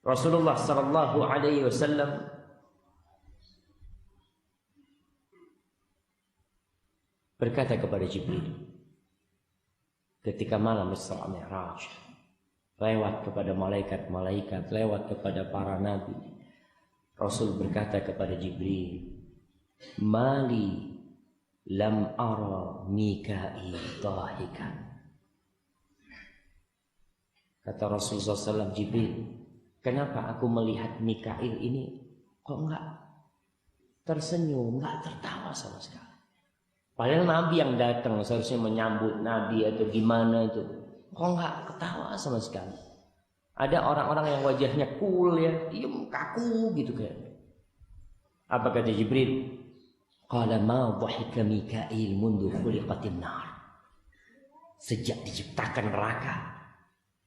Rasulullah sallallahu alaihi wasallam berkata kepada Jibril ketika malam Isra Mi'raj, lewat kepada malaikat-malaikat, lewat kepada para nabi. Rasul berkata kepada Jibril, "Mali lam ara Mikail dahikan." Kata Rasulullah SAW, Jibril, kenapa aku melihat Mikail ini kok enggak tersenyum, enggak tertawa sama sekali? Padahal Nabi yang datang seharusnya menyambut Nabi atau gimana itu, kok enggak ketawa sama sekali? Ada orang-orang yang wajahnya cool ya, diem kaku gitu kayak. Apa kata Jibril? Qala ma dhahika Mikail mundu khuliqatin nar. Sejak diciptakan neraka,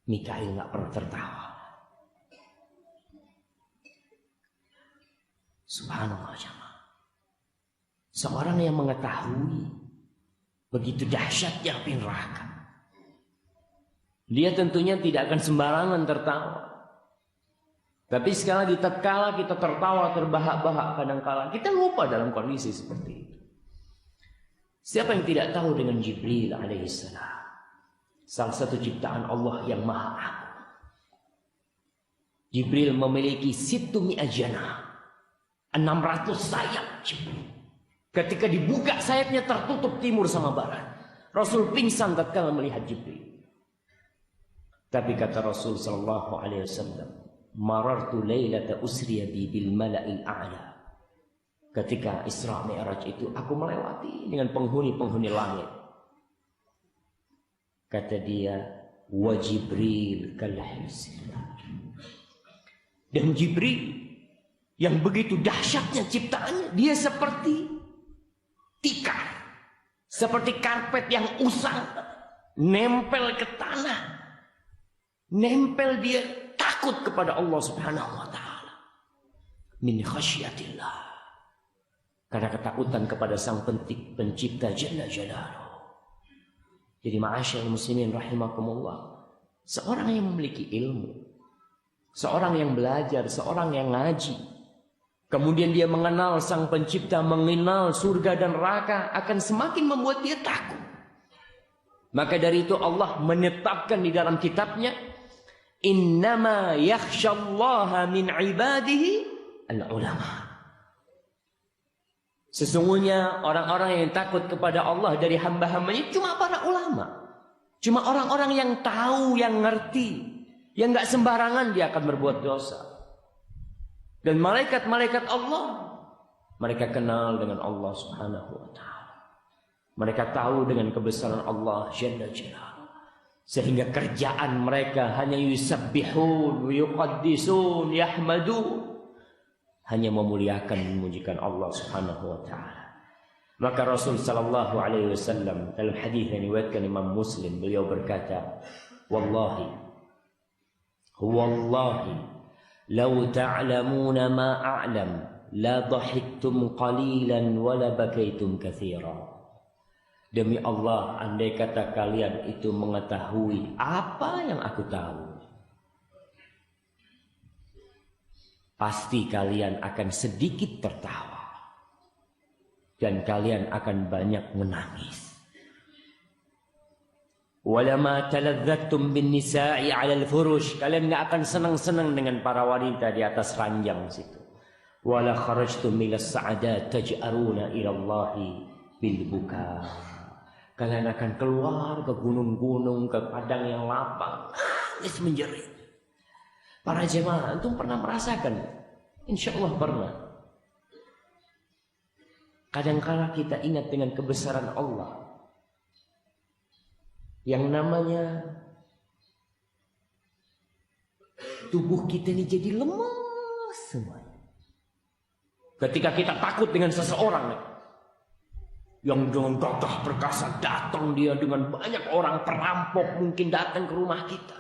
Mikail enggak pernah tertawa. Subhanallah jemaah. Seorang yang mengetahui begitu dahsyatnya api neraka, dia tentunya tidak akan sembarangan tertawa. Tapi sekali lagi, tatkala kita tertawa terbahak-bahak, kadangkala kita lupa dalam kondisi seperti itu. Siapa yang tidak tahu dengan Jibril alaihissalam, salah satu ciptaan Allah yang maha agung. Jibril memiliki situ mi'ajana, 600 sayap Jibril. Ketika dibuka sayapnya tertutup timur sama barat. Rasul pingsan tatkala melihat Jibril. Tapi kata Rasul sallallahu alaihi wasallam, "Marartu lailata usriya bi bil mala'il a'la." Ketika Isra Mi'raj itu aku melewati dengan penghuni-penghuni langit. Kata dia, "Wa Jibril kal hisil." Dan Jibril yang begitu dahsyatnya ciptaannya, dia seperti tikar, seperti karpet yang usang, nempel ke tanah, nempel, dia takut kepada Allah Subhanahu wa taala. Min khasyatillah. Karena ketakutan kepada Sang Pencipta Jalla Jalaluhu. Jadi ma'asyiral muslimin rahimakumullah, seorang yang memiliki ilmu, seorang yang belajar, seorang yang ngaji, kemudian dia mengenal Sang Pencipta, mengenal surga dan neraka, akan semakin membuat dia takut. Maka dari itu Allah menetapkan di dalam kitabnya, innama yakhsyallaha min ibadihi al-ulama. Sesungguhnya orang-orang yang takut kepada Allah dari hamba-hambanya cuma para ulama. Cuma orang-orang yang tahu, yang ngerti, yang gak sembarangan dia akan berbuat dosa. Dan malaikat-malaikat Allah, mereka kenal dengan Allah Subhanahu wa ta'ala. Mereka tahu dengan kebesaran Allah Jalla Jalaluhu. Sehingga kerjaan mereka hanya yusabbihun, yuqaddisun, yahmadun. Hanya memuliakan, memujikan Allah Subhanahu wa ta'ala. Maka Rasul sallallahu alaihi wasallam dalam hadis yang diriwayatkan Imam Muslim, beliau berkata, "Wallahi, law ta'lamuna ma a'lam la dhahiktum qalilan wa la bakaitum katsira." Demi Allah, andai kata kalian itu mengetahui apa yang aku tahu, pasti kalian akan sedikit tertawa dan kalian akan banyak menangis. Walama taladzattum bin nisa'i 'alal furush, kalian enggak akan senang-senang dengan para wanita di atas ranjang situ. Wala kharajtum milas sa'adat taj'aruna ila Allahi bil buka. Kalian akan keluar ke gunung-gunung, ke padang yang lapang, nangis menjerit. Para jemaah, antum pernah merasakan? Insyaallah pernah. Kadang-kala kita ingat dengan kebesaran Allah, yang namanya tubuh kita ini jadi lemas semuanya. Ketika kita takut dengan seseorang yang dengan gagah perkasa datang, dia dengan banyak orang perampok mungkin datang ke rumah kita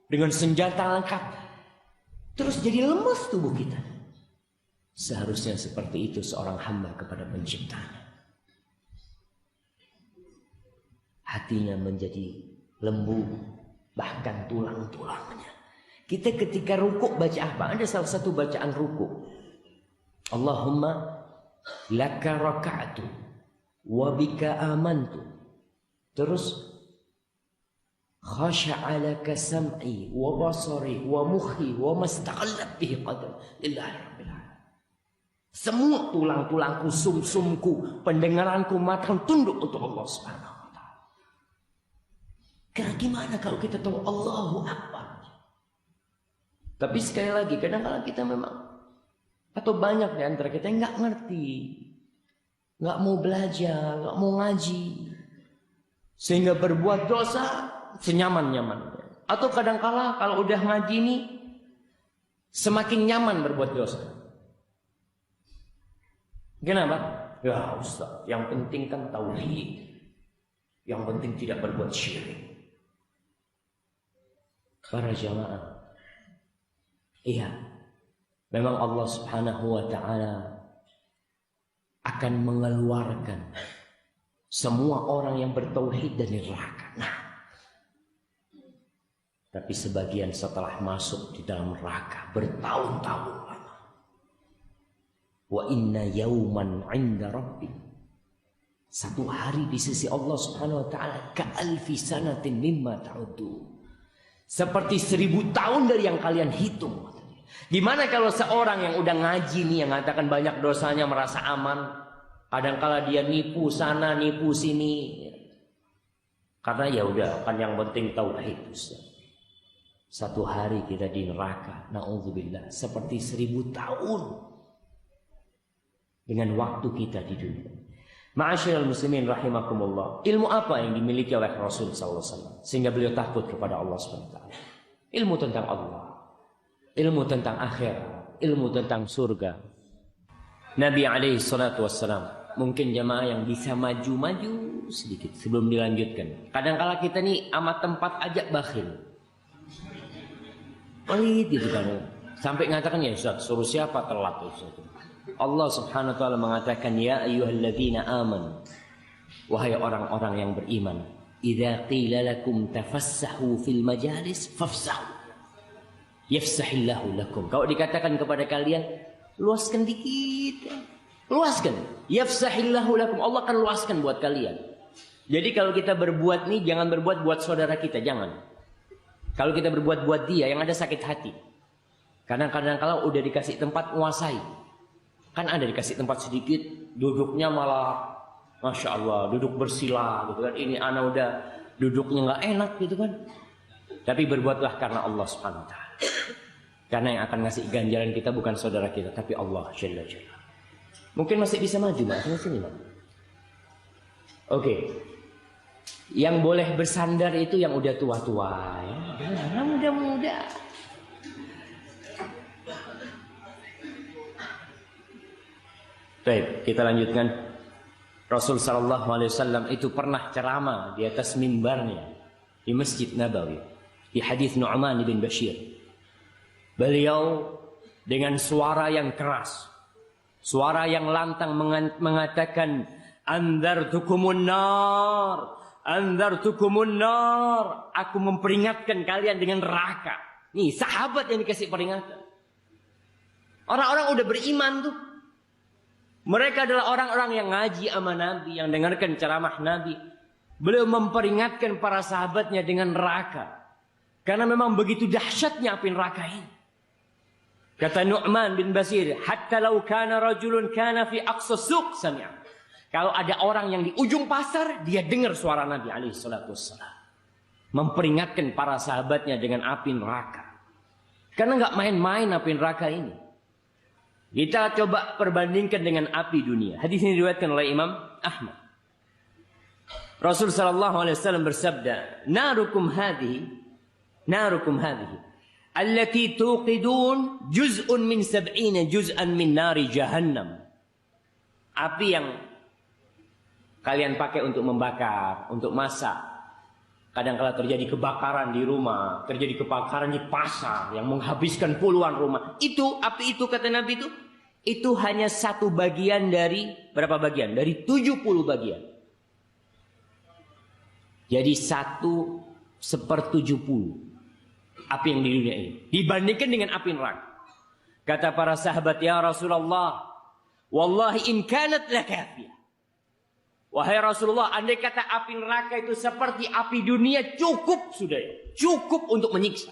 dengan senjata lengkap, terus jadi lemas tubuh kita. Seharusnya seperti itu seorang hamba kepada Penciptanya. Hatinya menjadi lembut, bahkan tulang-tulangnya Kita ketika rukuk baca apa? Ada salah satu bacaan rukuk. Allahumma laka raka'tu wa bika amantu. Terus khasha'a laka sam'i wa basari wa mukhi wa mastaqallat bihi qadam lillahi rabbil alamin. Semua tulang-tulangku, sum-sumku, pendengaranku, mataku tunduk untuk Allah Subhanahu wa taala. Karena gimana kalau kita tahu Allahu Akbar? Tapi sekali lagi kadang-kadang kita memang, atau banyak di antara kita nggak ngerti, nggak mau belajar, nggak mau ngaji, sehingga berbuat dosa senyaman-nyaman. Atau kadang-kala kalau udah ngaji nih semakin nyaman berbuat dosa. Kenapa? Ya Ustaz, yang penting kan tauhid, yang penting tidak berbuat syirik. Para jamaah, iya, memang Allah Subhanahu wa ta'ala akan mengeluarkan semua orang yang bertauhid dari neraka. Nah, tapi sebagian setelah masuk di dalam neraka bertahun-tahun lama. Wa inna yawman 'inda rabbik. Satu hari di sisi Allah Subhanahu wa ta'ala ka'alfi sanatin mimma ta'uddu. Seperti 1000 tahun dari yang kalian hitung. Gimana kalau seorang yang udah ngaji nih, yang mengatakan banyak dosanya, merasa aman, kadang-kala dia nipu sana, nipu sini, karena ya udah kan yang penting tauhid. Satu hari kita di neraka, na'udzubillah, seperti 1000 tahun dengan waktu kita di dunia. Ma'asyiral muslimin rahimakumullah, ilmu apa yang dimiliki oleh Rasul SAW sehingga beliau takut kepada Allah SWT? Ilmu tentang Allah, ilmu tentang akhirat, ilmu tentang surga. Nabi alaihi salatu wassalam, mungkin jamaah yang bisa maju-maju sedikit sebelum dilanjutkan. Kadang-kala kita nih amat tempat aja bakhil, pelit gitu kan, sampai ngatakan ya Ustaz, suruh siapa telat Ustaz. Allah Subhanahu wa ta'ala mengatakan, ya ayyuhalladzina amanu, wahai orang-orang yang beriman, idza qila lakum tafassahu fil majalis fafsahu yafsahillahu lakum. Kalau dikatakan kepada kalian, luaskan dikit, luaskan, yafsahillahu lakum, Allah akan luaskan buat kalian. Jadi kalau kita berbuat nih, jangan berbuat buat saudara kita, jangan. Kalau kita berbuat buat dia yang ada sakit hati, kadang-kadang kalau udah dikasih tempat menguasai, kan ada dikasih tempat sedikit, duduknya malah Masya Allah, duduk bersila gitu kan. Ini anak udah duduknya nggak enak gitu kan. Tapi berbuatlah karena Allah Subhanahu wa ta'ala. Karena yang akan ngasih ganjaran kita bukan saudara kita, tapi Allah Jalla Jalla. Mungkin masih bisa maju, Mbak. Sini, Mbak. Oke. Yang boleh bersandar itu yang udah tua-tua ya. Jangan muda-muda. Baik, kita lanjutkan. Rasul sallallahu alaihi wasallam itu pernah ceramah di atas mimbarnya di Masjid Nabawi. Di hadis Nu'man bin Bashir. Beliau dengan suara yang keras, suara yang lantang mengatakan, "Andzartukumun nar, andzartukumun nar." Aku memperingatkan kalian dengan neraka. Nih, sahabat yang dikasih peringatan. Orang-orang udah beriman tuh. Mereka adalah orang-orang yang ngaji sama Nabi, yang dengarkan ceramah Nabi. Beliau memperingatkan para sahabatnya dengan neraka. Karena memang begitu dahsyatnya api neraka ini. Kata Nu'man bin Bashir, hatta law kana rajulun kana fi aqsa suq sami'a. Kalau ada orang yang di ujung pasar, dia dengar suara Nabi alaihi salatu wassalam. Memperingatkan para sahabatnya dengan api neraka. Karena nggak main-main api neraka ini. Kita coba perbandingkan dengan api dunia. Hadis ini diriwayatkan oleh Imam Ahmad. Rasul sallallahu alaihi wasallam bersabda, "Narukum hadhihi, allati tuqidun juz'un min 70 juz'an min nari jahannam." Api yang kalian pakai untuk membakar, untuk masak. Kadang-kala terjadi kebakaran di rumah, terjadi kebakaran di pasar yang menghabiskan puluhan rumah. Itu api itu kata Nabi itu hanya satu bagian dari berapa bagian? Dari 70 bagian. Jadi 1/70. api yang di dunia ini dibandingkan dengan api neraka. Kata para sahabat, ya Rasulullah, wallahi in kanat lakafiyah. Wahai Rasulullah, andai kata api neraka itu seperti api dunia, cukup sudah, cukup untuk menyiksa.